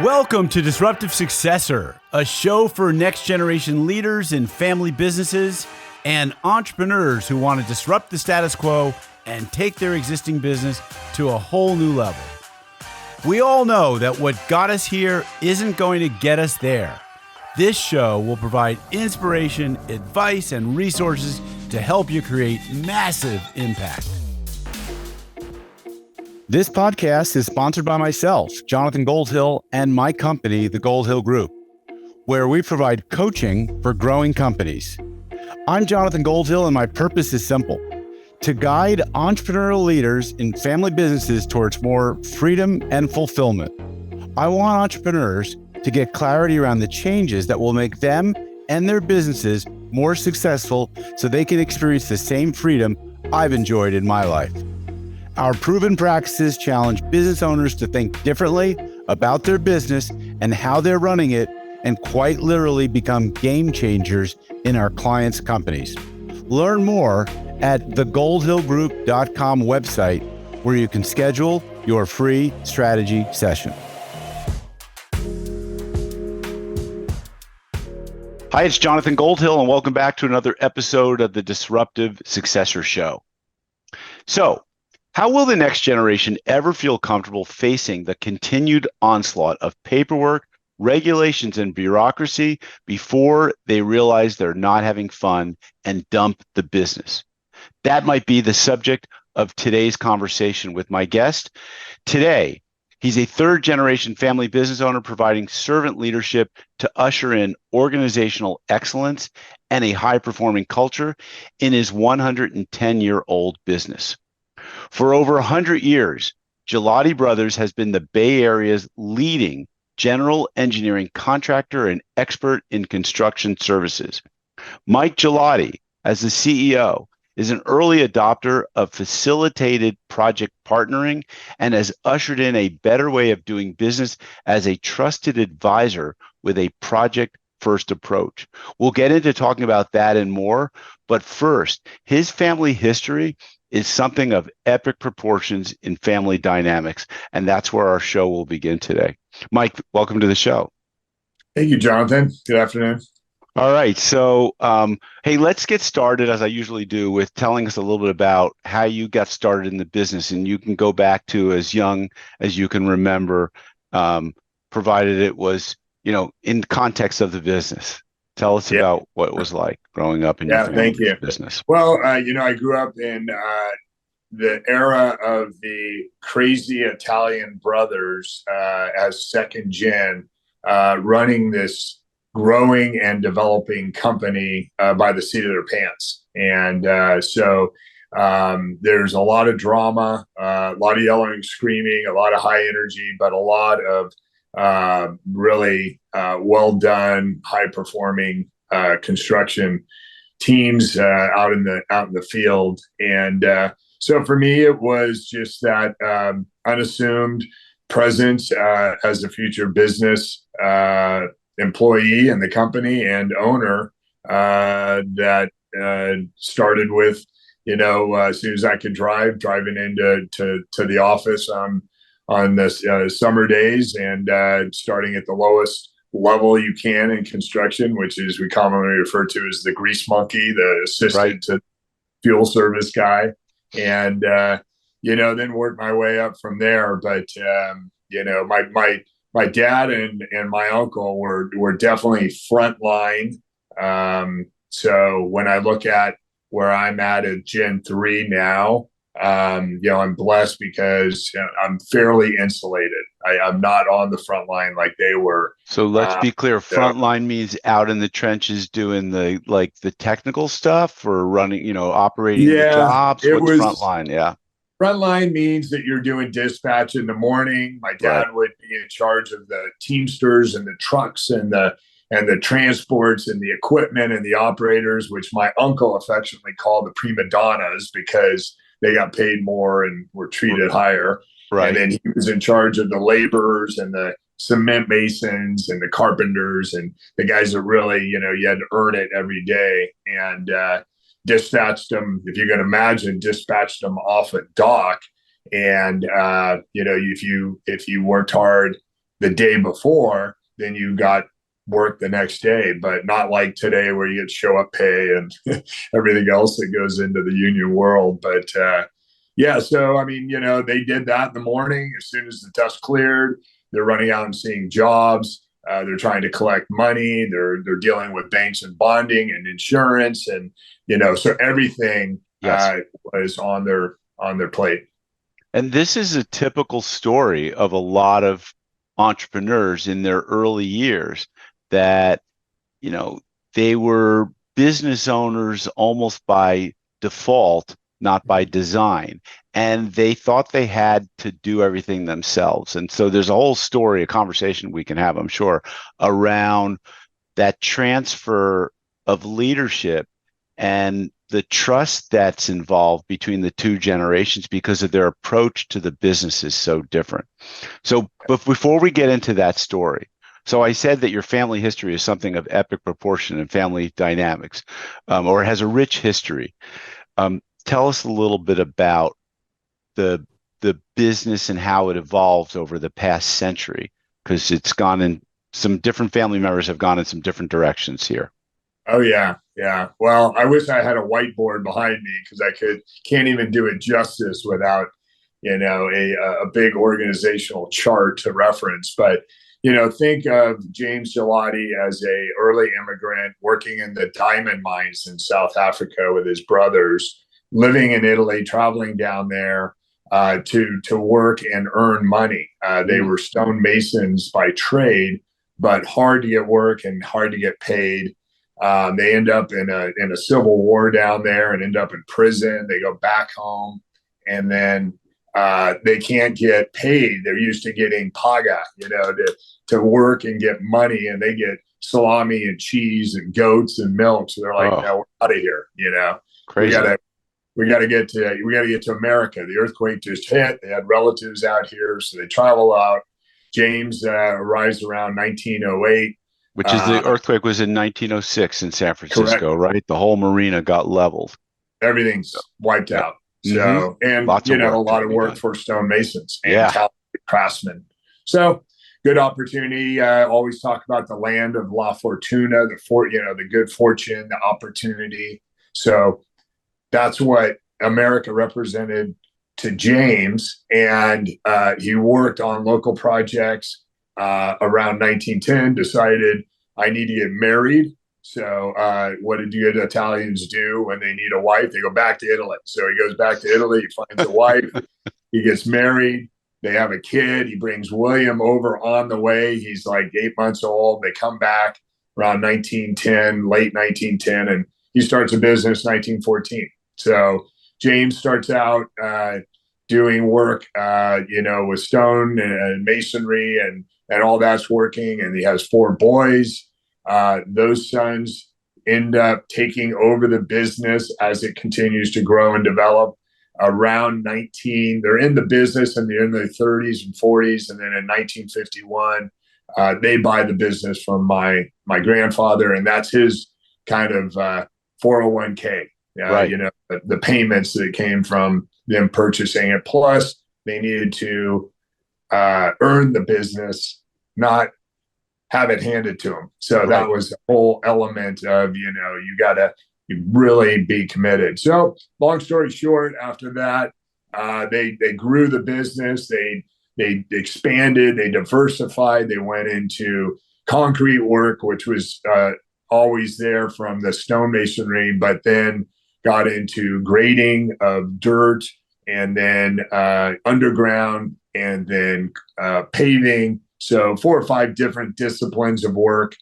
Welcome to Disruptive Successor, a show for next generation leaders in family businesses and entrepreneurs who want to disrupt the status quo and take their existing business to a whole new level. We all know that what got us here isn't going to get us there. This show will provide inspiration, advice, and resources to help you create massive impact. This podcast is sponsored by myself, Jonathan Goldhill, and my company, the Goldhill Group, where we provide coaching for growing companies. I'm Jonathan Goldhill, and my purpose is simple: to guide entrepreneurial leaders in family businesses towards more freedom and fulfillment. I want entrepreneurs to get clarity around the changes that will make them and their businesses more successful so they can experience the same freedom I've enjoyed in my life. Our proven practices challenge business owners to think differently about their business and how they're running it, and quite literally become game changers in our clients' companies. Learn more at thegoldhillgroup.com website, where you can schedule your free strategy session. Hi, it's Jonathan Goldhill, and welcome back to another episode of the Disruptive Successor Show. So, how will the next generation ever feel comfortable facing the continued onslaught of paperwork, regulations, and bureaucracy before they realize they're not having fun and dump the business? That might be the subject of today's conversation with my guest. Today, he's a third-generation family business owner providing servant leadership to usher in organizational excellence and a high-performing culture in his 110-year-old business. For over 100 years, Gelati Brothers has been the Bay Area's leading general engineering contractor and expert in construction services. Mike Ghilotti, as the CEO, is an early adopter of facilitated project partnering and has ushered in a better way of doing business as a trusted advisor with a project-first approach. We'll get into talking about that and more, but first, his family history is something of epic proportions in family dynamics, and that's where our show will begin today. Mike, welcome to the show. Thank you, Jonathan. Good afternoon. All right, so hey, let's get started, as I usually do, with telling us a little bit about how you got started in the business, and you can go back to as young as you can remember, provided it was, in context of the business. Tell us about what it was like growing up in your family's business. Well, I grew up in the era of the crazy Italian brothers as second gen, running this growing and developing company by the seat of their pants. And so there's a lot of drama, a lot of yelling and screaming, a lot of high energy, but a lot of really well done, high performing construction teams out in the field. And so for me, it was just that unassumed presence as a future business employee in the company and owner that started with, as soon as I could driving into the office on the summer days, and starting at the lowest level you can in construction, which is we commonly refer to as the grease monkey, the assistant to fuel service guy, and then work my way up from there. But my dad and my uncle were definitely frontline. So when I look at where I'm at Gen 3 now, I'm blessed because I'm fairly insulated. I'm not on the front line like they were. So let's be clear. Front line means out in the trenches doing the technical stuff, or running, operating the jobs. What's front line? Yeah. Front line means that you're doing dispatch in the morning. My dad would be in charge of the Teamsters and the trucks and the transports and the equipment and the operators, which my uncle affectionately called the prima donnas because they got paid more and were treated higher. Right. And then he was in charge of the laborers and the cement masons and the carpenters and the guys that really, you had to earn it every day. And dispatched them, if you can imagine, dispatched them off a dock. And, if you worked hard the day before, then you got work the next day, but not like today where you get show up pay and everything else that goes into the union world. But yeah, so I mean, they did that in the morning. As soon as the dust cleared, they're running out and seeing jobs. They're trying to collect money. They're dealing with banks and bonding and insurance, and so everything was on their plate. And this is a typical story of a lot of entrepreneurs in their early years that, they were business owners almost by default, not by design. And they thought they had to do everything themselves. And so there's a whole story, a conversation we can have, I'm sure, around that transfer of leadership and the trust that's involved between the two generations because of their approach to the business is so different. So, but before we get into that story, so I said that your family history is something of epic proportion and family dynamics, or it has a rich history. Tell us a little bit about the business and how it evolved over the past century, because it's gone in some different family members have gone in some different directions here. Oh yeah, yeah. Well, I wish I had a whiteboard behind me because can't even do it justice without a big organizational chart to reference. But think of James Gelati as a early immigrant working in the diamond mines in South Africa with his brothers, living in Italy, traveling down there to work and earn money. They were stonemasons by trade, but hard to get work and hard to get paid. They end up in a civil war down there and end up in prison. They go back home, and then they can't get paid. They're used to getting paga, to work and get money, and they get salami and cheese and goats and milk. So they're like, no, we're out of here. Crazy. We got to get to America. The earthquake just hit. They had relatives out here, so they travel out. James arrives around 1908. Which is the earthquake was in 1906 in San Francisco, correct. Right? The whole marina got leveled. Everything's wiped out. So, and a lot of work for stonemasons and talented craftsmen. So, good opportunity. Always talk about the land of La Fortuna, the good fortune, the opportunity. So, that's what America represented to James, and he worked on local projects. Around 1910, decided I need to get married. So what did good Italians do when they need a wife? They go back to Italy. So he goes back to Italy, he finds a wife, he gets married, they have a kid, he brings William over on the way. He's like 8 months old. They come back around 1910, late 1910, and he starts a business 1914. So James starts out doing work, with stone and masonry and all that's working. And he has 4 boys. Those sons end up taking over the business as it continues to grow and develop. Around 19, they're in the business and they're in their 30s and 40s. And then in 1951, they buy the business from my grandfather. And that's his kind of 401k, right. The payments that came from them purchasing it. Plus, they needed to earn the business, not have it handed to them. So right. That was the whole element of, you got to really be committed. So long story short, after that, they grew the business. They expanded, they diversified. They went into concrete work, which was always there from the stonemasonry, but then got into grading of dirt and then underground and then paving. So 4 or 5 different disciplines of work.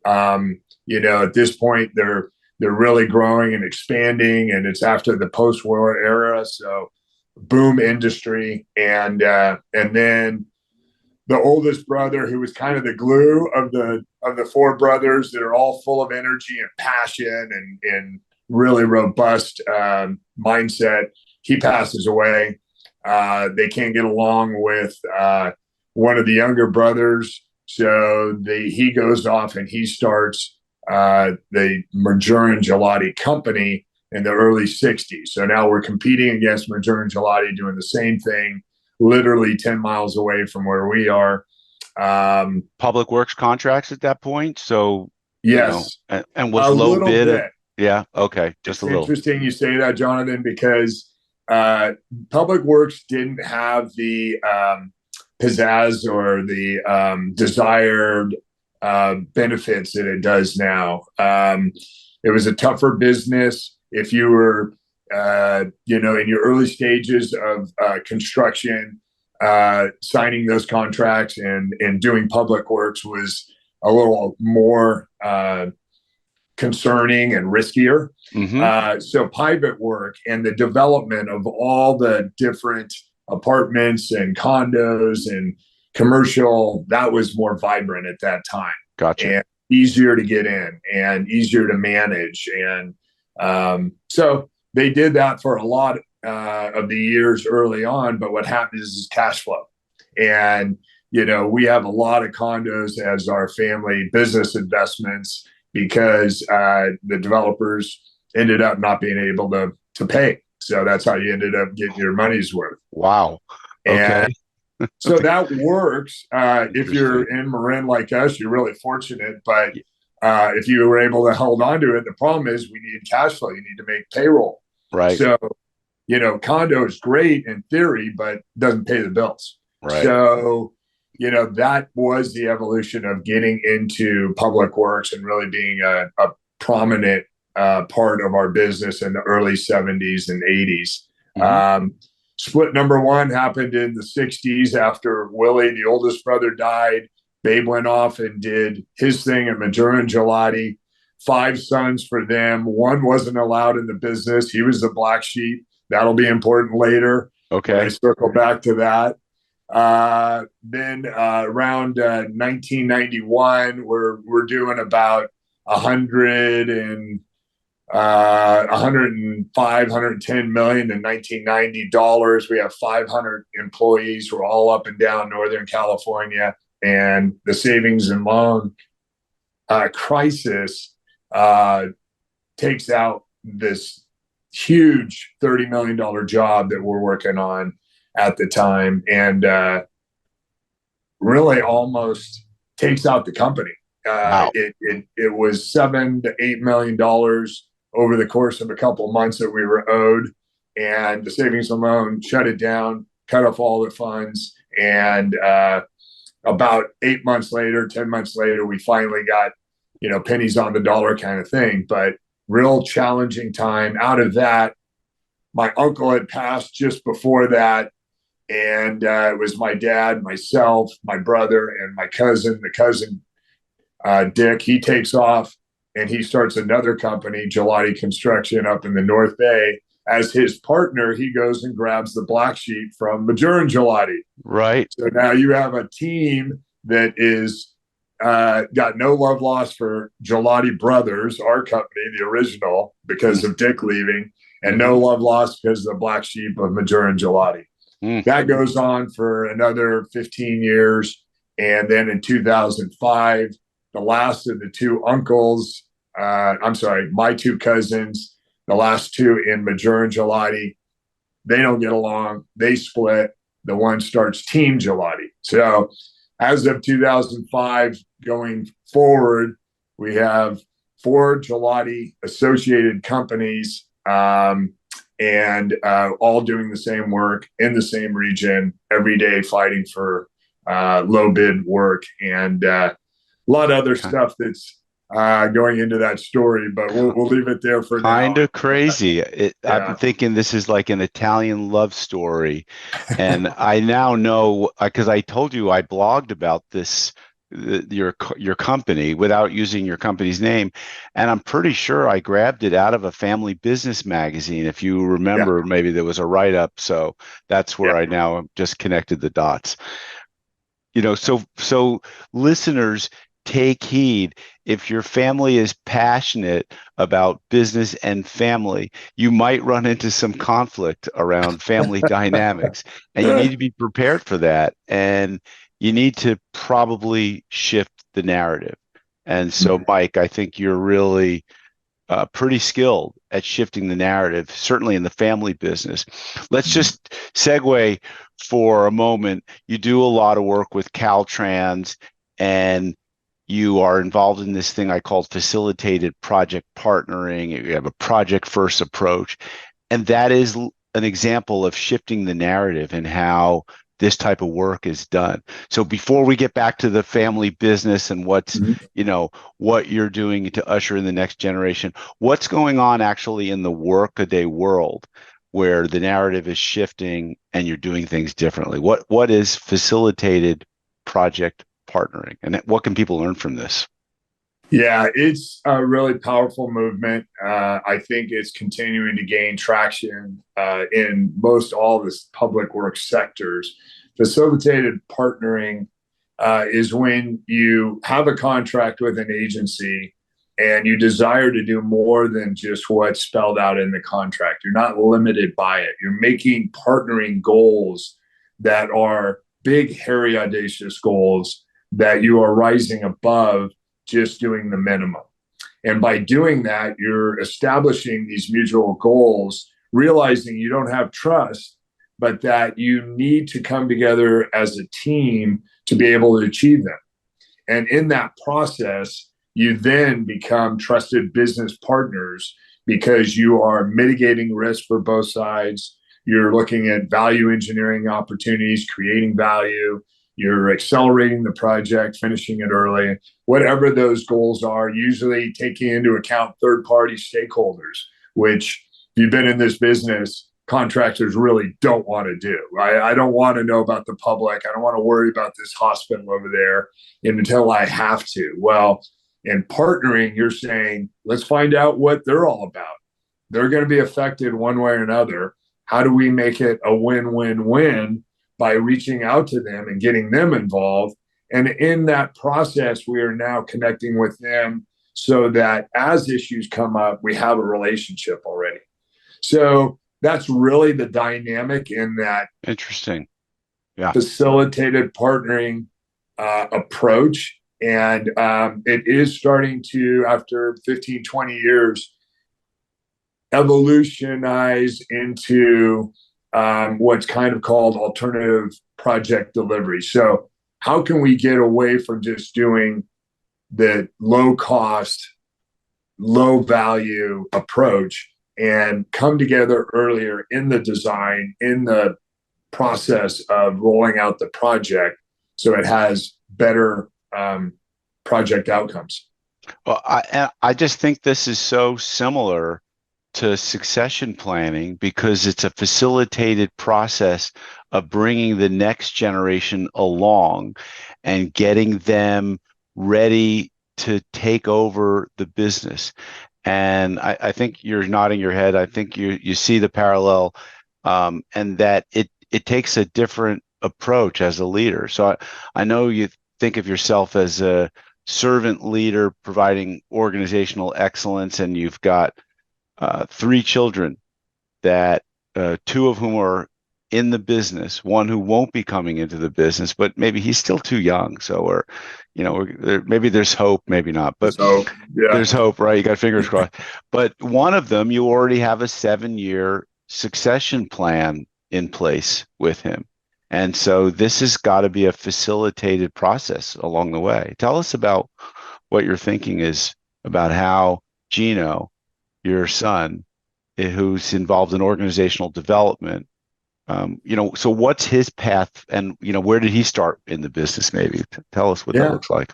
At this point, they're really growing and expanding, and it's after the post-war era. So boom industry. And then the oldest brother, who was kind of the glue of the 4 brothers that are all full of energy and passion and really robust mindset, he passes away. They can't get along with one of the younger brothers, so he goes off and he starts the Merger and Gelati company in the early 60s. So now we're competing against Merger and Gelati, doing the same thing, literally 10 miles away from where we are. Public works contracts at that point. So, Yes, and was a low little bid. bit. Yeah. Okay. Just It's a little. interesting you say that, Jonathan, because public works didn't have the pizzazz or the desired benefits that it does now. It was a tougher business. If you were, in your early stages of construction, signing those contracts and doing public works was a little more concerning and riskier. Mm-hmm. So private work and the development of all the different apartments and condos and commercial, that was more vibrant at that time. Gotcha. And easier to get in and easier to manage. And so they did that for a lot of the years early on. But what happens is cash flow. And, we have a lot of condos as our family business investments because the developers ended up not being able to pay. So that's how you ended up getting your money's worth. Wow. Okay. And so that works. If you're in Marin like us, you're really fortunate. But if you were able to hold on to it, the problem is we need cash flow. You need to make payroll. Right. So, condo is great in theory, but doesn't pay the bills. Right. So, that was the evolution of getting into public works and really being a prominent part of our business in the early 70s and 80s. Mm-hmm. Split number one happened in the 60s after Willie, the oldest brother, died. Babe went off and did his thing at Maduro Gelati. 5 sons for them. One wasn't allowed in the business. He was the black sheep. That'll be important later. Okay. When I circle back to that. Then around 1991, we're doing about 110 million in 1990 dollars. We have 500 employees. We're all up and down Northern California, and the savings and loan crisis takes out this huge $30 million job that we're working on at the time, and really almost takes out the company. Wow. It was $7 to $8 million over the course of a couple of months that we were owed, and the savings and loan shut it down, cut off all the funds, and about 8 months later, 10 months later, we finally got pennies on the dollar kind of thing. But real challenging time. Out of that, my uncle had passed just before that. And it was my dad, myself, my brother, and my cousin. The cousin, Dick, he takes off and he starts another company, Gelati Construction, up in the North Bay. As his partner, he goes and grabs the black sheep from Maduro Gelati. Right. So now you have a team that is got no love lost for Gelati Brothers, our company, the original, because of Dick leaving, and no love lost because of the black sheep of Maduro Gelati. That goes on for another 15 years. And then in 2005, the last of the 2 uncles, my 2 cousins, the last 2 in Maduro Gelati, they don't get along. They split. The one starts Team Gelati. So as of 2005 going forward, we have 4 Gelati associated companies, and all doing the same work in the same region every day, fighting for low bid work, and a lot of other stuff that's going into that story, but we'll leave it there for now. Kind of crazy. I've been thinking this is like an Italian love story, and I now know because I told you I blogged about this. Your company without using your company's name, and I'm pretty sure I grabbed it out of a family business magazine. If you remember, maybe there was a write-up, so that's where I now just connected the dots. So listeners, take heed. If your family is passionate about business and family, you might run into some conflict around family dynamics, and you need to be prepared for that. And you need to probably shift the narrative. And so, Mike, I think you're really pretty skilled at shifting the narrative, certainly in the family business. Let's just segue for a moment. You do a lot of work with Caltrans, and you are involved in this thing I call facilitated project partnering. You have a project first approach. And that is an example of shifting the narrative and how this type of work is done. So before we get back to the family business and what's, what you're doing to usher in the next generation, what's going on actually in the workaday world where the narrative is shifting and you're doing things differently? What is facilitated project partnering, and what can people learn from this? Yeah, it's a really powerful movement. I think it's continuing to gain traction in most all the public works sectors. Facilitated partnering is when you have a contract with an agency and you desire to do more than just what's spelled out in the contract. You're not limited by it. You're making partnering goals that are big, hairy, audacious goals that you are rising above just doing the minimum. And by doing that, you're establishing these mutual goals, realizing you don't have trust, but that you need to come together as a team to be able to achieve them. And in that process, you then become trusted business partners because you are mitigating risk for both sides. You're looking at value engineering opportunities, creating value. You're accelerating the project, finishing it early, whatever those goals are, usually taking into account third-party stakeholders, which if you've been in this business, contractors really don't want to do. I don't want to know about the public. I don't want to worry about this hospital over there until I have to. Well, in partnering, you're saying, let's find out what they're all about. They're going to be affected one way or another. How do we make it a win-win-win by reaching out to them and getting them involved? And in that process, we are now connecting with them so that as issues come up, we have a relationship already. So that's really the dynamic in that Interesting. Yeah. Facilitated partnering approach. And it is starting to, after 15, 20 years, evolutionize into what's kind of called alternative project delivery. So how can we get away from just doing the low cost, low value approach and come together earlier in the design, in the process of rolling out the project so it has better project outcomes? Well, I just think this is so similar to succession planning because it's a facilitated process of bringing the next generation along and getting them ready to take over the business. And I think you're nodding your head. I think you see the parallel, and that it takes a different approach as a leader. So I know you think of yourself as a servant leader providing organizational excellence, and you've got 3 children that 2 of whom are in the business, one who won't be coming into the business, but maybe he's still too young. So maybe there's hope, maybe not, but there's hope, right? You got fingers crossed. But one of them, you already have a 7-year succession plan in place with him. And so this has got to be a facilitated process along the way. Tell us about what your thinking is about how Gino, your son, who's involved in organizational development, so what's his path, and where did he start in the business? Maybe tell us what that looks like.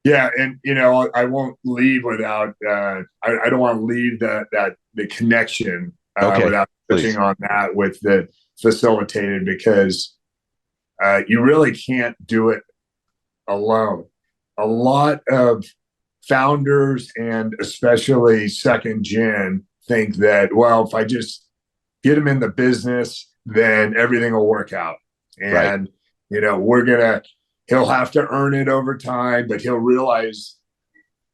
Yeah, and I won't leave without I don't want to leave the connection without touching on that with the facilitated, because you really can't do it alone. A lot of founders, and especially second gen, think that, well, if I just get them in the business, then everything will work out. And, he'll have to earn it over time, but he'll realize,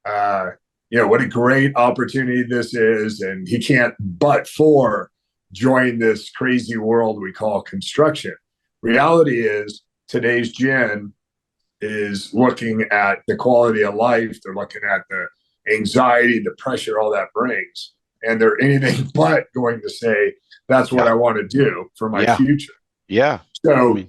what a great opportunity this is. And he can't but for join this crazy world we call construction. Reality is today's gen is looking at the quality of life. They're looking at the anxiety, the pressure all that brings. And they're anything but going to say, that's what I want to do for my future. Yeah. So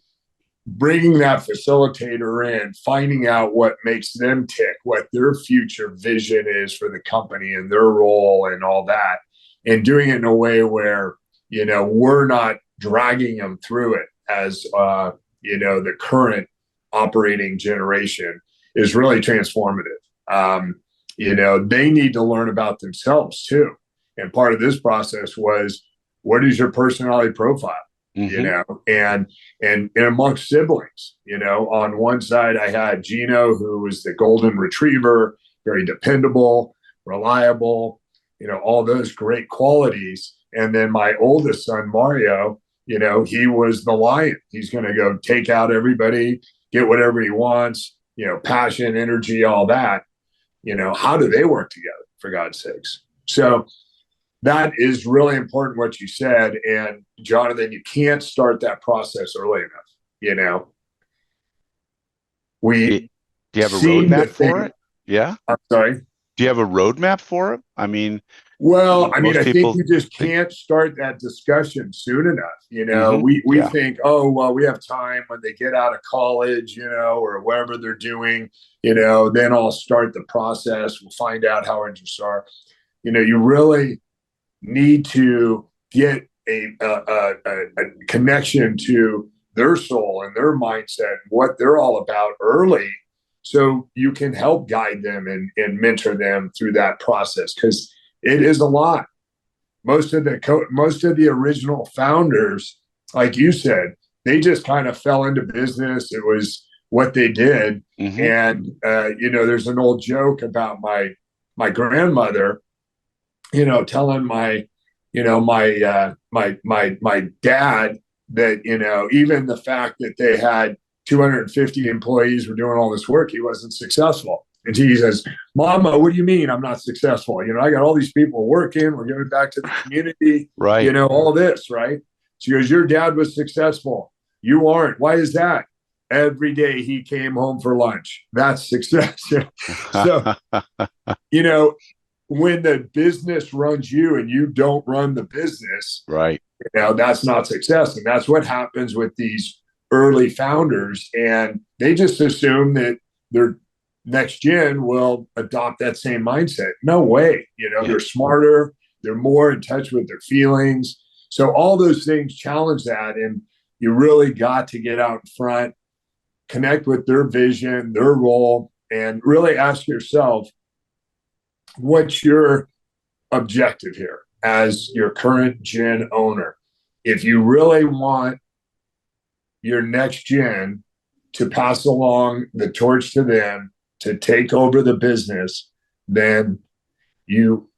bringing that facilitator in, finding out what makes them tick, what their future vision is for the company and their role and all that, and doing it in a way where, we're not dragging them through it as, the current operating generation is really transformative. They need to learn about themselves too. And part of this process was, what is your personality profile? And amongst siblings, on one side I had Gino, who was the golden retriever, very dependable, reliable, all those great qualities. And then my oldest son, Mario, he was the lion. He's going to go take out everybody, get whatever he wants, passion, energy, all that. How do they work together, for God's sakes? So that is really important what you said. And Jonathan, you can't start that process early enough. Do you have a roadmap for it? Yeah. I'm sorry. Do you have a roadmap for it? I mean, I think you just can't start that discussion soon enough. We think, oh, well, we have time when they get out of college, or whatever they're doing, then I'll start the process. We'll find out how interests are. You really need to get a connection to their soul and their mindset, what they're all about early, so you can help guide them and mentor them through that process, because it is a lot. Most of the original founders, like you said, they just kind of fell into business. It was what they did. And there's an old joke about my grandmother, telling my dad that, even the fact that they had 250 employees were doing all this work, he wasn't successful. And he says, Mama, what do you mean I'm not successful? I got all these people working, we're giving back to the community, right? All this, right? She goes, your dad was successful. You aren't. Why is that? Every day he came home for lunch. That's success. So, when the business runs you and you don't run the business, right? That's not success. And that's what happens with these early founders. And they just assume that their next gen will adopt that same mindset. No way. They're smarter. They're more in touch with their feelings. So all those things challenge that. And you really got to get out in front, connect with their vision, their role, and really ask yourself, what's your objective here as your current gen owner? If you really want your next gen to pass along the torch to them, to take over the business, then you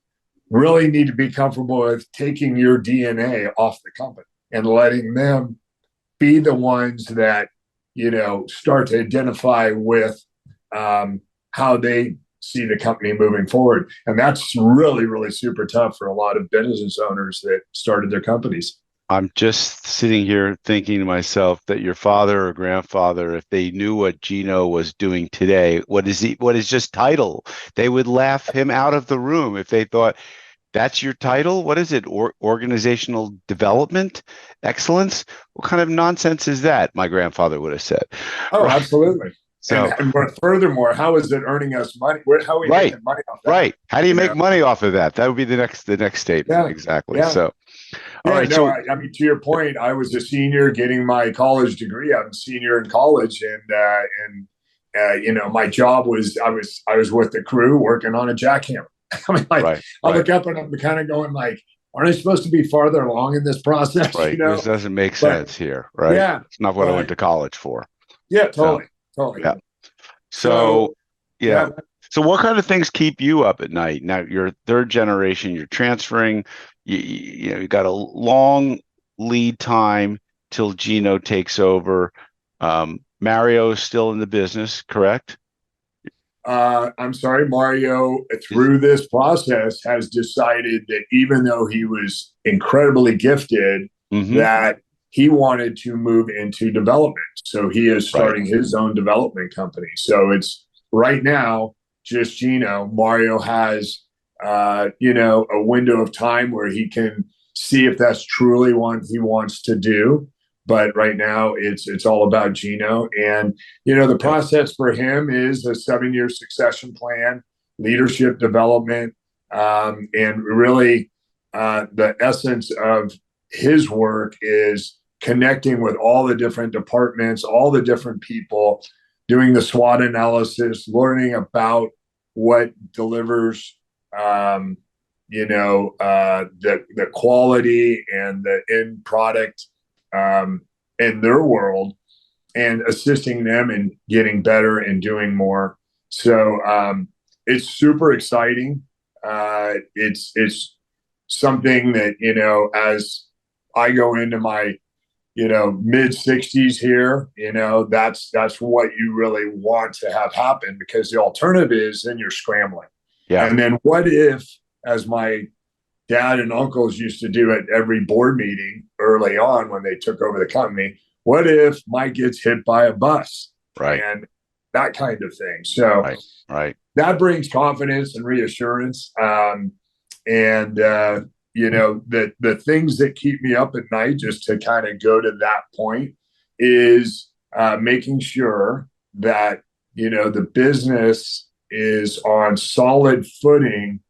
really need to be comfortable with taking your DNA off the company and letting them be the ones that, start to identify with how they see the company moving forward. And that's really, really super tough for a lot of business owners that started their companies. I'm just sitting here thinking to myself that your father or grandfather, if they knew what Gino was doing today, what is his title? They would laugh him out of the room if they thought, that's your title? What is it? Organizational development? Excellence? What kind of nonsense is that? My grandfather would have said. Oh, right? Absolutely. So, and furthermore, how is it earning us money? How are we making money off that? Right. How do you make money off of that? That would be the next statement. Yeah. Exactly. Yeah. So, all right. No, I mean, to your point, I was a senior getting my college degree. I'm a senior in college, and my job was I was with the crew working on a jackhammer. I mean, I look up and I'm kind of going like, aren't I supposed to be farther along in this process? Right. This doesn't make sense here, right? Yeah. It's not what I went to college for. Yeah, totally. Yeah. So what kind of things keep you up at night? Now you're third generation, you're transferring, you got a long lead time till Gino takes over. Mario is still in the business, correct? I'm sorry, Mario, through this process has decided that even though he was incredibly gifted, that he wanted to move into development. So he is starting his own development company. So it's right now, just Gino. Mario has, a window of time where he can see if that's truly what he wants to do. But right now, it's all about Gino. And the process for him is a 7-year succession plan, leadership development, and really the essence of his work is connecting with all the different departments, all the different people, doing the SWOT analysis, learning about what delivers, the quality and the end product in their world, and assisting them in getting better and doing more. So it's super exciting. It's something that, as I go into my mid 60s here, that's what you really want to have happen, because the alternative is then you're scrambling. Yeah. And then what if, as my dad and uncles used to do at every board meeting early on when they took over the company, what if Mike gets hit by a bus? Right. And that kind of thing. So right. That brings confidence and reassurance. The things that keep me up at night, just to kind of go to that point, is making sure that the business is on solid footing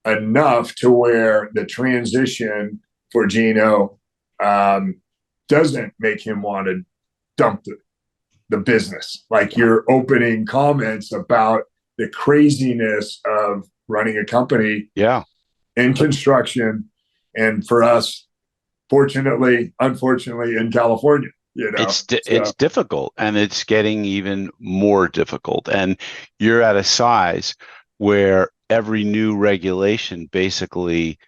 enough to where the transition for Gino doesn't make him want to dump the business. Like your opening comments about the craziness of running a company in construction, and for us, unfortunately, in California. It's difficult, and it's getting even more difficult. And you're at a size where every new regulation basically,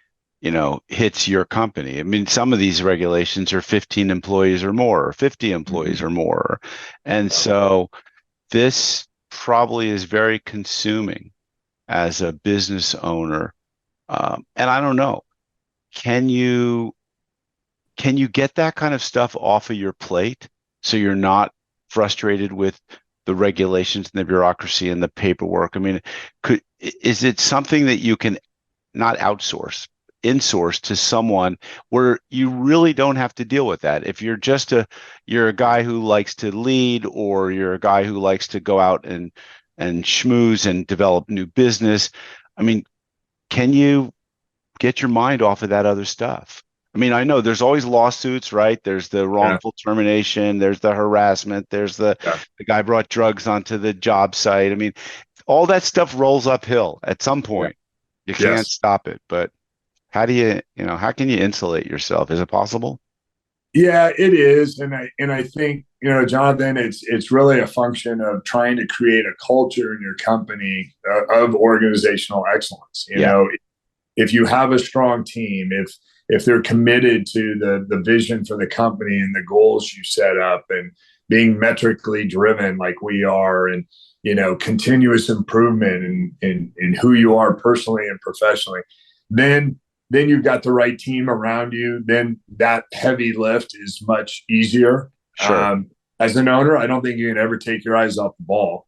hits your company. I mean, some of these regulations are 15 employees or more, or 50 employees or more. And so this probably is very consuming as a business owner. And I don't know, can you get that kind of stuff off of your plate so you're not frustrated with the regulations and the bureaucracy and the paperwork? I mean, is it something that you can not outsource, insource to someone where you really don't have to deal with that? If you're you're a guy who likes to lead, or you're a guy who likes to go out and schmooze and develop new business, I mean, can you get your mind off of that other stuff? I mean, I know there's always lawsuits, right? There's the wrongful termination, there's the harassment, there's the guy brought drugs onto the job site. I mean, all that stuff rolls uphill at some point. You can't stop it. But how do how can you insulate yourself? Is it possible? Yeah, it is. And I think, Jonathan, it's really a function of trying to create a culture in your company of organizational excellence. If you have a strong team, if they're committed to the vision for the company and the goals you set up, and being metrically driven like we are, and continuous improvement in who you are personally and professionally, then you've got the right team around you. Then that heavy lift is much easier. Sure. As an owner, I don't think you can ever take your eyes off the ball.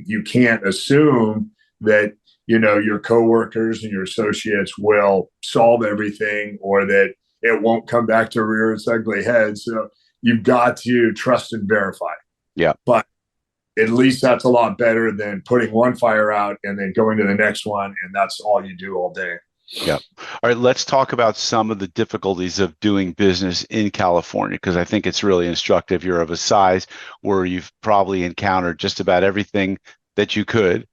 You can't assume that your coworkers and your associates will solve everything, or that it won't come back to rear its ugly head. So you've got to trust and verify. Yeah. But at least that's a lot better than putting one fire out and then going to the next one, and that's all you do all day. Yeah. All right. Let's talk about some of the difficulties of doing business in California, because I think it's really instructive. You're of a size where you've probably encountered just about everything that you could.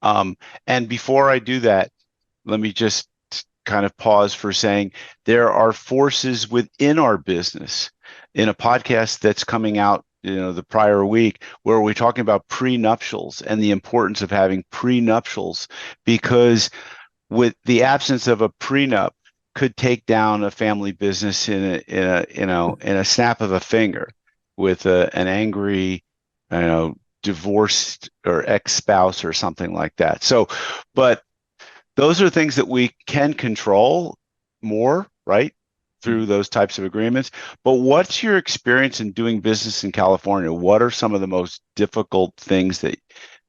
And before I do that, let me just kind of pause for saying there are forces within our business. In a podcast that's coming out, the prior week, where we're talking about prenuptials and the importance of having prenuptials, because with the absence of a prenup could take down a family business in a snap of a finger, with an angry, divorced or ex-spouse or something like that. So, but those are things that we can control more, right, through those types of agreements. But what's your experience in doing business in California? What are some of the most difficult things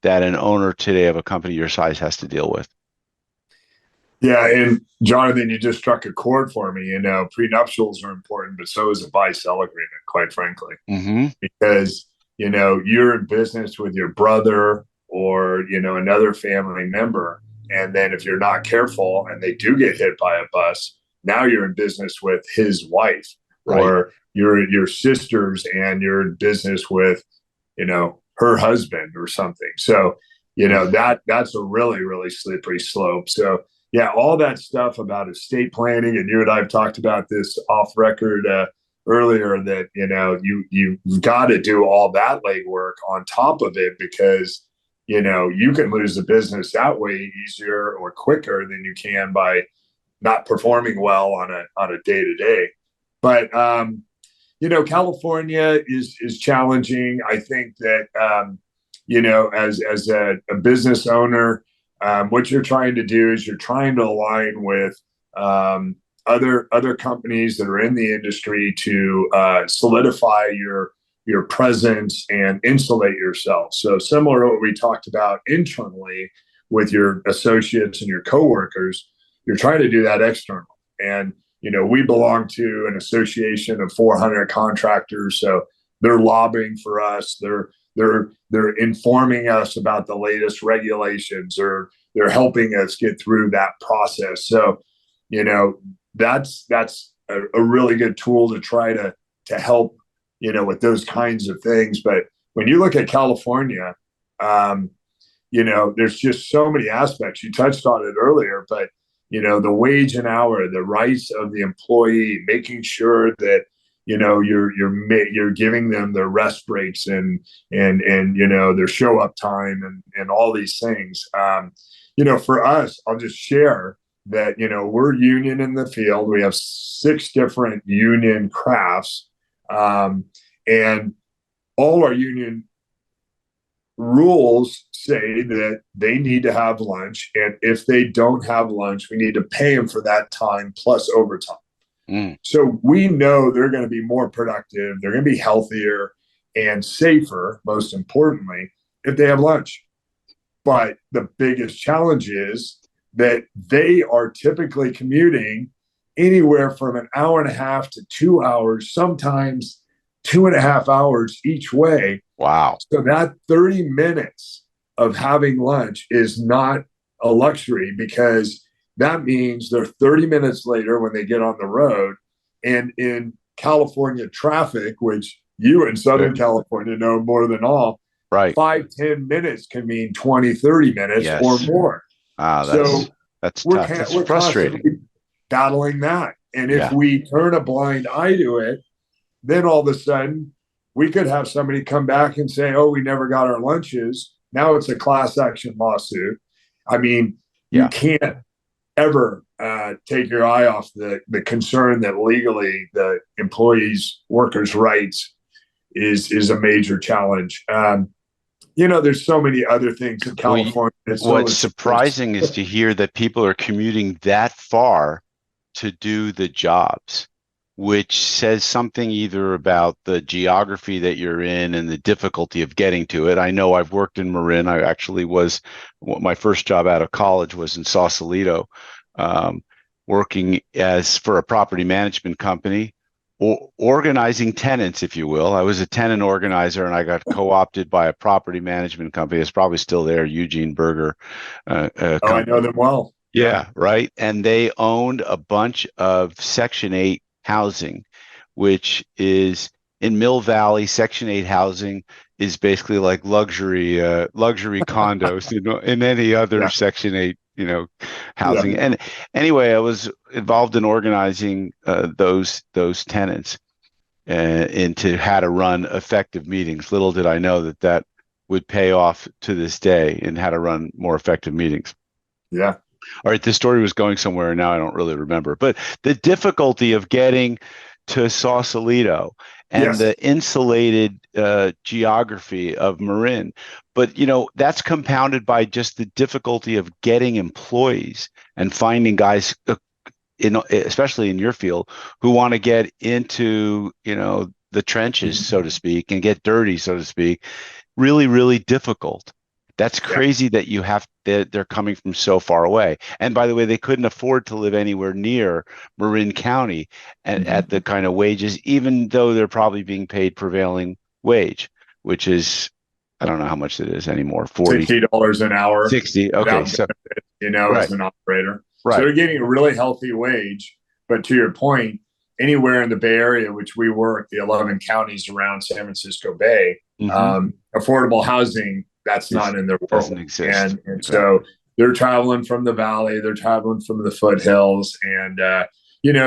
that an owner today of a company your size has to deal with? Yeah, and Jonathan, you just struck a chord for me. Prenuptials are important, but so is a buy-sell agreement, quite frankly, Mm-hmm. because you're in business with your brother or another family member, and then if you're not careful and they do get hit by a bus, now you're in business with his wife, Right. or you're your sisters and you're in business with her husband or something. So that's a really, really slippery slope. So yeah, all that stuff about estate planning, and you and I have talked about this off record earlier, that you've got to do all that legwork on top of it, because you can lose the business that way easier or quicker than you can by not performing well on a day to day. But California is challenging. I think that as a business owner, what you're trying to do is you're trying to align with other companies that are in the industry to solidify your presence and insulate yourself. So similar to what we talked about internally with your associates and your coworkers, you're trying to do that externally. And we belong to an association of 400 contractors, so they're lobbying for us. They're informing us about the latest regulations, or they're helping us get through that process. So, that's a really good tool to try to help, with those kinds of things. But when you look at California, there's just so many aspects. You touched on it earlier, but the wage an hour, the rights of the employee, making sure that you're giving them their rest breaks and their show up time and all these things. For us, I'll just share that we're union in the field. We have 6 different union crafts, and all our union rules say that they need to have lunch, and if they don't have lunch, we need to pay them for that time plus overtime. So we know they're going to be more productive, they're going to be healthier and safer, most importantly, if they have lunch. But the biggest challenge is that they are typically commuting anywhere from an hour and a half to 2 hours, sometimes 2.5 hours each way. Wow. So that 30 minutes of having lunch is not a luxury, because that means they're 30 minutes later when they get on the road. And in California traffic, which you in Southern California know more than all, right, 5-10 minutes can mean 20-30 minutes or more. That's tough. That's we're frustrating. Battling that. And if we turn a blind eye to it, then all of a sudden we could have somebody come back and say, oh, we never got our lunches. Now it's a class action lawsuit. I mean, you can't ever take your eye off the concern that legally the employees' workers' rights is a major challenge. There's so many other things in California. What's surprising is to hear that people are commuting that far to do the jobs, which says something either about the geography that you're in and the difficulty of getting to it. I know I've worked in Marin. I actually my first job out of college was in Sausalito, working for a property management company, organizing tenants, if you will. I was a tenant organizer, and I got co-opted by a property management company. It's probably still there, Eugene Berger. I know them well. Yeah, right. And they owned a bunch of Section 8 housing, which is in Mill Valley. Section 8 housing is basically like luxury condos, in any other Section 8, housing. Yeah. And anyway, I was involved in organizing those tenants into how to run effective meetings. Little did I know that would pay off to this day in how to run more effective meetings. Yeah. All right, this story was going somewhere, and now I don't really remember. But the difficulty of getting to Sausalito and the insulated geography of Marin. But, that's compounded by just the difficulty of getting employees and finding guys, especially in your field, who want to get into, the trenches, so to speak, and get dirty, so to speak. Really, really difficult. That's crazy that they're coming from so far away. And by the way, they couldn't afford to live anywhere near Marin County at the kind of wages, even though they're probably being paid prevailing wage, which is, I don't know how much it is anymore, 40, $60 an hour, 60. Okay. So, as right, an operator. So right. they're getting a really healthy wage. But to your point, anywhere in the Bay Area, which we work, the 11 counties around San Francisco Bay, affordable housing, that's not in their Doesn't world. exist. And so they're traveling from the valley, they're traveling from the foothills. And,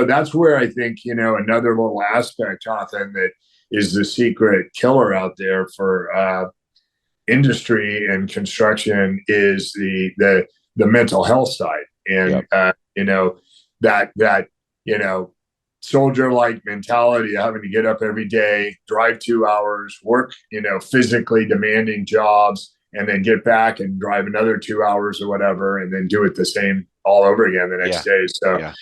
that's where I think, another little aspect, Jonathan, that is the secret killer out there for industry and construction is the mental health side. And, that soldier like mentality of having to get up every day, drive 2 hours, work, physically demanding jobs, and then get back and drive another 2 hours or whatever, and then do it the same all over again the next day. So,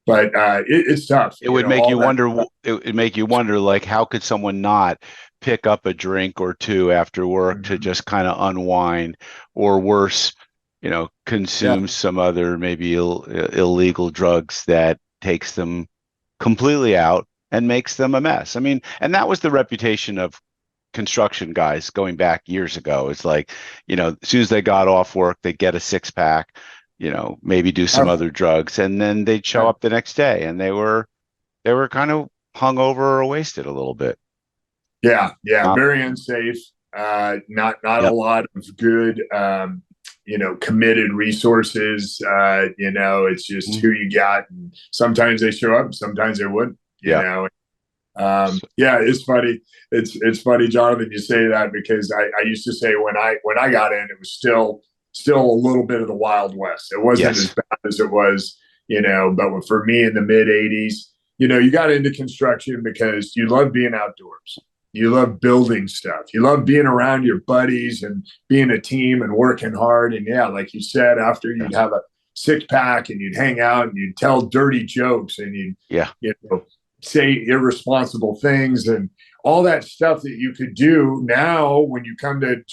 but it's tough. It would make you wonder. It would make you wonder, like, how could someone not pick up a drink or two after work to just kind of unwind, or worse, consume some other maybe illegal drugs that takes them completely out and makes them a mess. I mean, and that was the reputation of construction guys going back years ago. It's like, as soon as they got off work, they'd get a 6-pack, maybe do some other drugs, and then they'd show up the next day and they were kind of hungover or wasted a little bit. Very unsafe. Not a lot of good committed resources. It's just who you got, and sometimes they show up, sometimes they wouldn't. It's funny. It's funny, Jonathan, you say that, because I used to say when I got in, it was still a little bit of the Wild West. It wasn't as bad as it was, but for me in the mid 80s, you got into construction because you love being outdoors. You love building stuff. You love being around your buddies and being a team and working hard. And like you said, after you'd have a 6-pack and you'd hang out and you'd tell dirty jokes and you'd say irresponsible things and all that stuff that you could do. Now, when you come to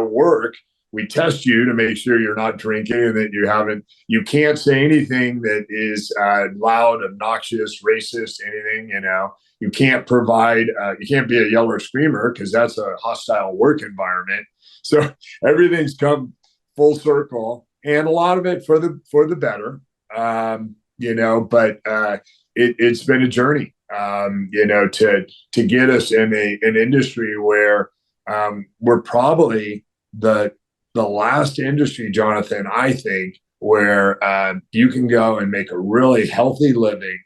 work, we test you to make sure you're not drinking and that you can't say anything that is loud, obnoxious, racist, anything. You can't you can't be a yeller screamer, because that's a hostile work environment. So everything's come full circle, and a lot of it for the better. But it's been a journey, to get us in an industry where we're probably the last industry, Jonathan, I think, where you can go and make a really healthy living.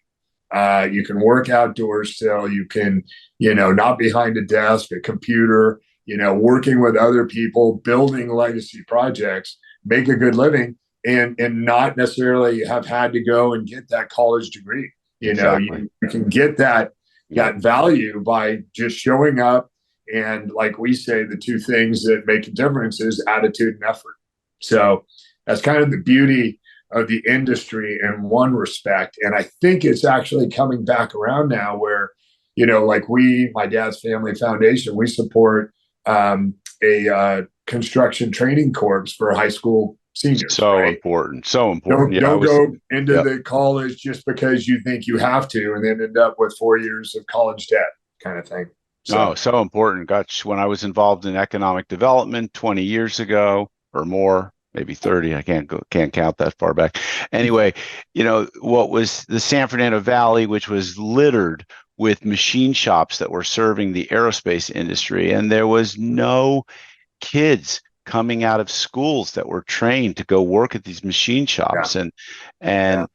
You can work outdoors still. You can, not behind a desk, a computer, working with other people, building legacy projects, make a good living, and not necessarily have had to go and get that college degree. You can get that value by just showing up. And like we say, the two things that make a difference is attitude and effort. So that's kind of the beauty of the industry in one respect. And I think it's actually coming back around now where, like my dad's family foundation, we support a construction training course for high school seniors. So important. Don't go into the college just because you think you have to, and then end up with 4 years of college debt kind of thing. So important. Gosh, when I was involved in economic development 20 years ago or more, maybe 30, I can't count that far back. Anyway, what was the San Fernando Valley, which was littered with machine shops that were serving the aerospace industry, and there was no kids coming out of schools that were trained to go work at these machine shops. And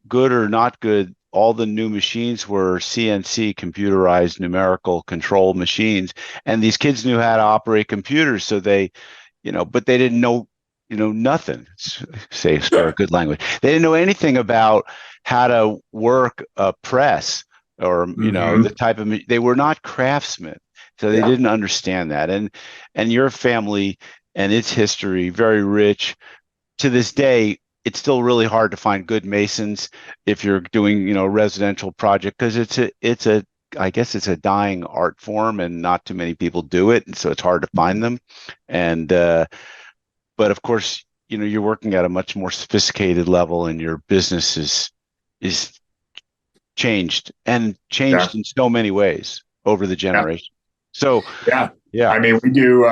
good or not good, all the new machines were CNC, computerized numerical control machines, and these kids knew how to operate computers. So they, but they didn't know, nothing. Say spare good language. They didn't know anything about how to work a press or the type of. They were not craftsmen, so they didn't understand that. And your family and its history, very rich. To this day, it's still really hard to find good masons if you're doing, a residential project, because it's a I guess it's a dying art form, and not too many people do it, and so it's hard to find them. And but of course, you're working at a much more sophisticated level, and your business is Yeah. changed in so many ways over the Yeah. generation. So Yeah. yeah, I mean, we do,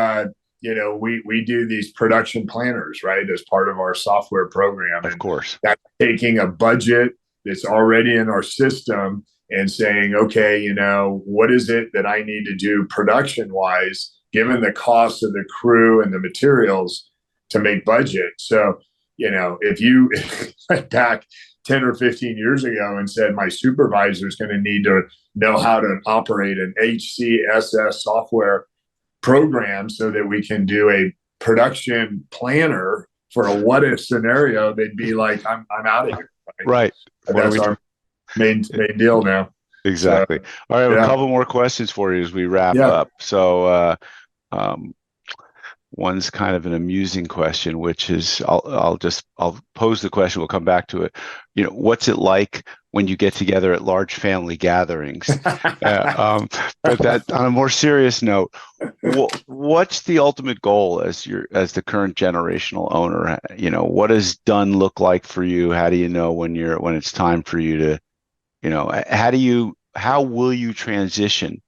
we do these production planners, right, as part of our software program. of And course. that's taking a budget that's already in our system and saying, okay, what is it that I need to do production wise, given the cost of the crew and the materials to make budget. So, if you went back 10 or 15 years ago and said, my supervisor is going to need to know how to operate an HCSS software program so that we can do a production planner for a what if scenario, they'd be like, I'm out of here. Right. But that's our main deal now. Exactly. So, All right, I have a yeah. couple more questions for you as we wrap Yeah. up. So um, one's kind of an amusing question, which is I'll pose the question. We'll come back to it. What's it like when you get together at large family gatherings? But that, on a more serious note, what's the ultimate goal as the current generational owner? What does done look like for you? How do you know when it's time for you to, how will you transition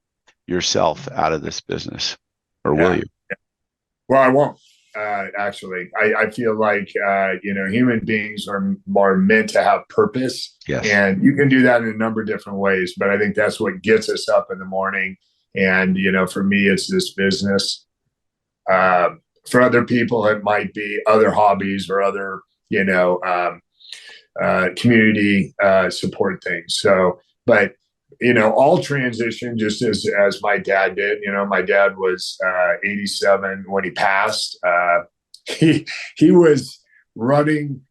yourself out of this business, or will Yeah. you? Well, I won't. Actually, I feel like human beings are meant to have purpose, Yes. and you can do that in a number of different ways. But I think that's what gets us up in the morning. And for me, it's this business. For other people, it might be other hobbies or other community support things. So, but all transition, just as my dad did. My dad was 87 when he passed. He was running.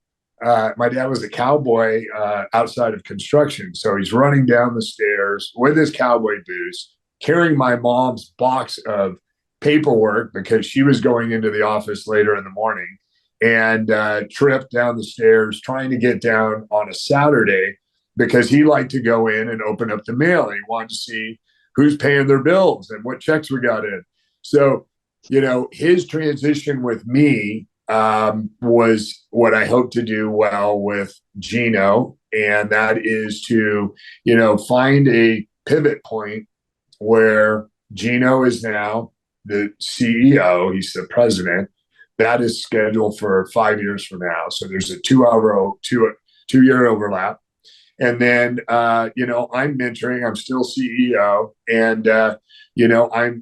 My dad was a cowboy outside of construction, so he's running down the stairs with his cowboy boots, carrying my mom's box of paperwork because she was going into the office later in the morning, and tripped down the stairs trying to get down on a Saturday because he liked to go in and open up the mail. And he wanted to see who's paying their bills and what checks we got in. So, his transition with me was what I hope to do well with Gino. And that is to, find a pivot point where Gino is now the CEO, he's the president. That is scheduled for 5 years from now. So there's a 2-year overlap. And then, I'm mentoring, I'm still CEO, and,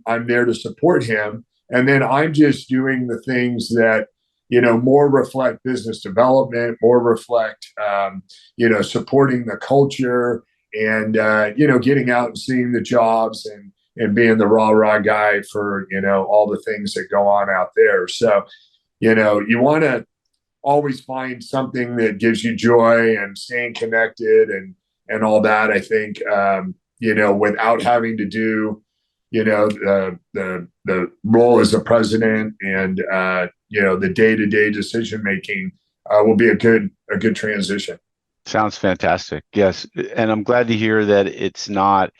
I'm there to support him. And then I'm just doing the things that, more reflect business development, more reflect, supporting the culture and, getting out and seeing the jobs and being the rah guy for, all the things that go on out there. So, you want to always find something that gives you joy and staying connected and all that. I think, without having to do, the role as a president and, the day-to-day decision making will be a good transition. Sounds fantastic. Yes. And I'm glad to hear that it's not,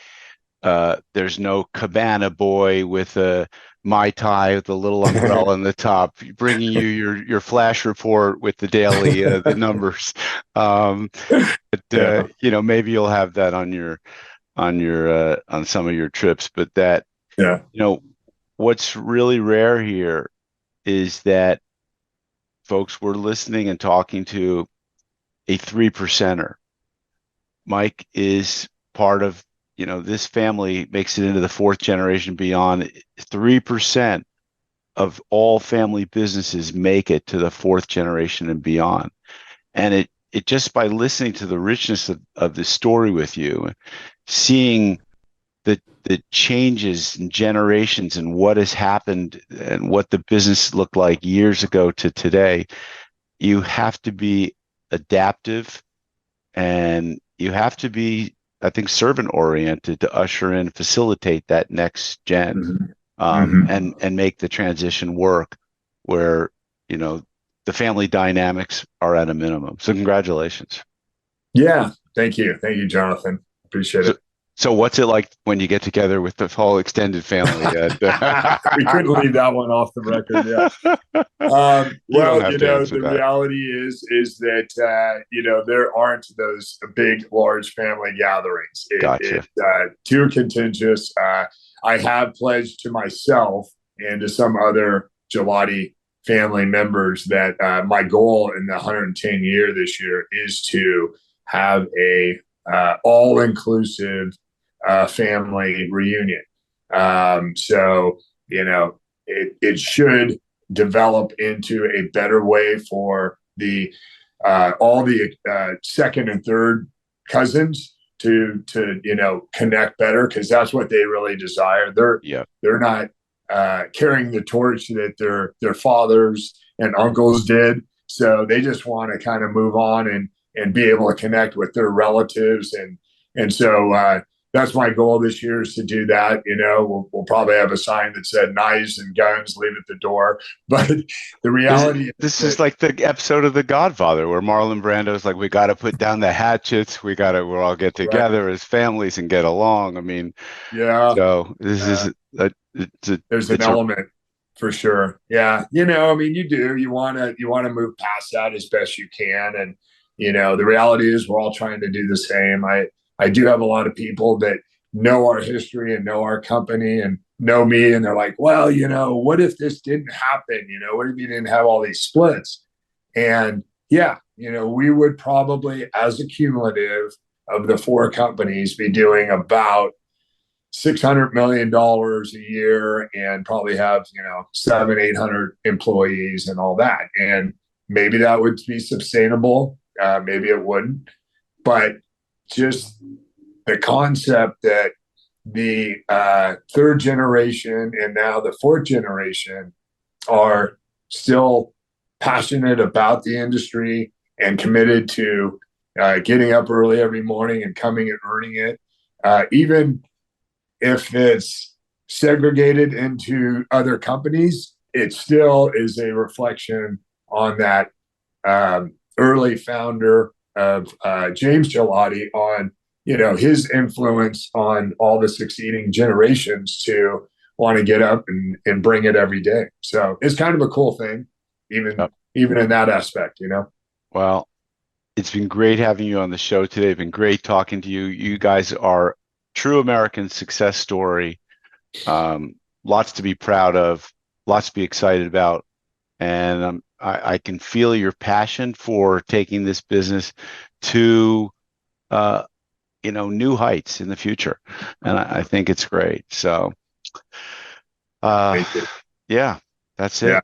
there's no cabana boy with a Mai Tai with a little umbrella on the top, bringing you your flash report with the daily the numbers. But maybe you'll have that on some of your trips. But that, Yeah. what's really rare here is that folks were listening and talking to a 3%er. Mike is part of, this family makes it into the fourth generation beyond. 3% of all family businesses make it to the fourth generation and beyond. And it just by listening to the richness of the story with you, seeing the changes in generations and what has happened and what the business looked like years ago to today, you have to be adaptive, and you have to be, I think, servant oriented to usher in, facilitate that next gen, and make the transition work where, the family dynamics are at a minimum. So congratulations. Yeah. Thank you, Jonathan. Appreciate it. So what's it like when you get together with the whole extended family? We couldn't leave that one off the record. Yeah. You don't Well, have to answer the that. reality is that there aren't those big, large family gatherings. Gotcha. It's too contentious. I have pledged to myself and to some other Gelati family members that my goal in the 110 year this year is to have a all inclusive family reunion. So it should develop into a better way for the all the second and third cousins to connect better, because that's what they really desire. Yeah. They're not carrying the torch that their fathers and uncles did, so they just want to kind of move on and be able to connect with their relatives, and so that's my goal this year, is to do that. We'll probably have a sign that said knives and guns leave at the door. But the reality This is like the episode of The Godfather where Marlon Brando's like, we got to put down the hatchets. We'll all get right? together as families and get along. I mean, Yeah. so this is There's an it's a element for sure. Yeah. I mean, you want to move past that as best you can. And, the reality is we're all trying to do the same. I do have a lot of people that know our history and know our company and know me. And they're like, well, what if this didn't happen? What if you didn't have all these splits? And yeah, we would probably, as a cumulative of the four companies, be doing about $600 million a year and probably have 700-800 employees and all that. And maybe that would be sustainable, maybe it wouldn't, but just the concept that the third generation and now the fourth generation are still passionate about the industry and committed to getting up early every morning and coming and earning it, even if it's segregated into other companies, it still is a reflection on that early founder of James Gelati, on his influence on all the succeeding generations to want to get up and bring it every day. So it's kind of a cool thing, even Yep. even in that aspect. Well, it's been great having you on the show today. It's been great talking to you. You guys are true American success story. Lots to be proud of, lots to be excited about. And I can feel your passion for taking this business to, new heights in the future. And I think it's great. So, Thank you. yeah, that's Yeah.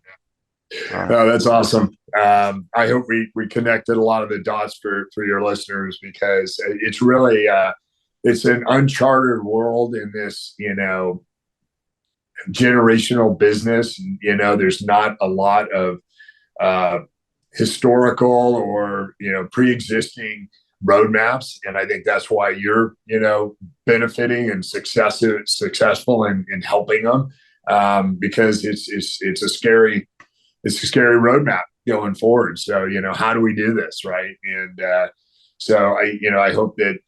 it. All right. No, that's awesome. I hope we connected a lot of the dots for your listeners, because it's really it's an uncharted world in this generational business. There's not a lot of historical or pre-existing roadmaps, and I think that's why you're benefiting and successful in helping them, because it's a scary roadmap going forward. So how do we do this, right? And so I hope that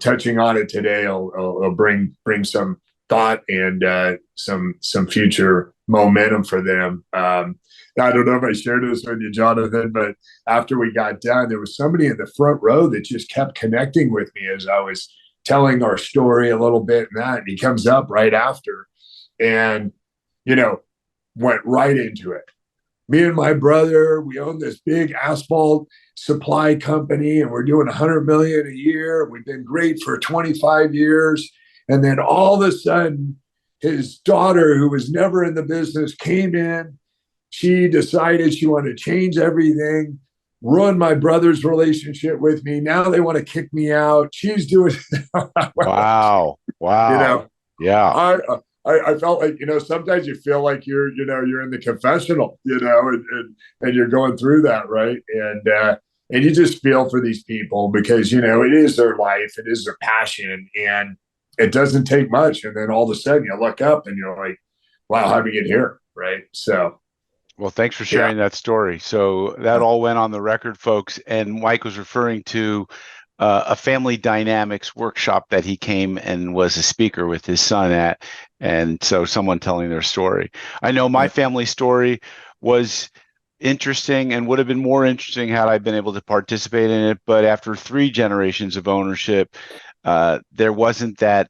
touching on it today will bring some thought and some future momentum for them. I don't know if I shared this with you, Jonathan, but after we got done, there was somebody in the front row that just kept connecting with me as I was telling our story a little bit, and he comes up right after and went right into it. Me and my brother, we own this big asphalt supply company, and we're doing 100 million a year. We've been great for 25 years. And then all of a sudden, his daughter, who was never in the business, came in. She decided she wanted to change everything, ruin my brother's relationship with me. Now they want to kick me out. She's doing Wow. Yeah. I felt like, sometimes you feel like you're in the confessional, and you're going through that, right? And you just feel for these people, because it is their life, it is their passion, and it doesn't take much. And then all of a sudden you look up and you're like, wow, how did we get here, right? So, Well, thanks for sharing that story. So that all went on the record, folks. And Mike was referring to a family dynamics workshop that he came and was a speaker with his son at. And so someone telling their story. I know my family story was interesting and would have been more interesting had I been able to participate in it. But after 3 generations of ownership, there wasn't that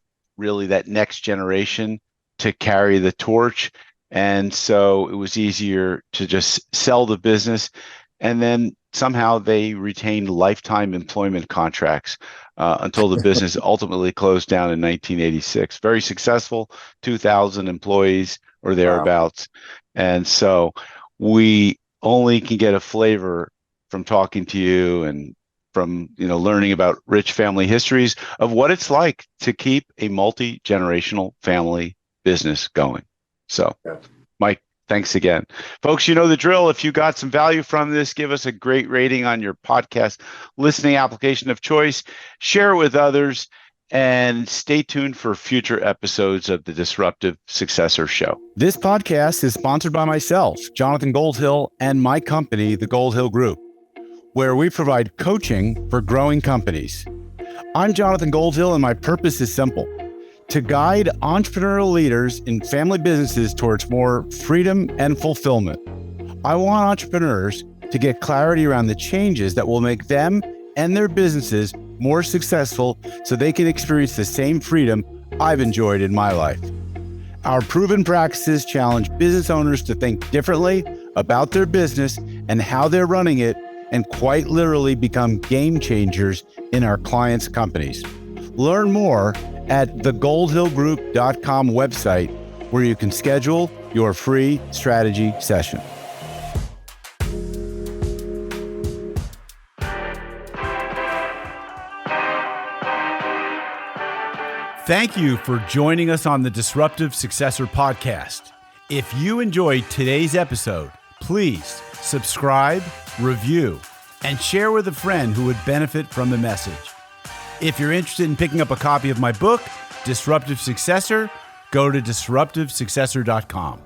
next generation to carry the torch. And so it was easier to just sell the business. And then somehow they retained lifetime employment contracts until the business ultimately closed down in 1986. Very successful, 2,000 employees or thereabouts. Wow. And so we only can get a flavor from talking to you and from learning about rich family histories of what it's like to keep a multi-generational family business going. So, Mike, thanks again. Folks, you know the drill. If you got some value from this, give us a great rating on your podcast listening application of choice, share it with others, and stay tuned for future episodes of the Disruptive Successor Show. This podcast is sponsored by myself, Jonathan Goldhill, and my company, the Goldhill Group, where we provide coaching for growing companies. I'm Jonathan Goldhill, and my purpose is simple: to guide entrepreneurial leaders in family businesses towards more freedom and fulfillment. I want entrepreneurs to get clarity around the changes that will make them and their businesses more successful so they can experience the same freedom I've enjoyed in my life. Our proven practices challenge business owners to think differently about their business and how they're running it, and quite literally become game changers in our clients' companies. Learn more at thegoldhillgroup.com website, where you can schedule your free strategy session. Thank you for joining us on the Disruptive Successor Podcast. If you enjoyed today's episode, please subscribe, review, and share with a friend who would benefit from the message. If you're interested in picking up a copy of my book, Disruptive Successor, go to disruptivesuccessor.com.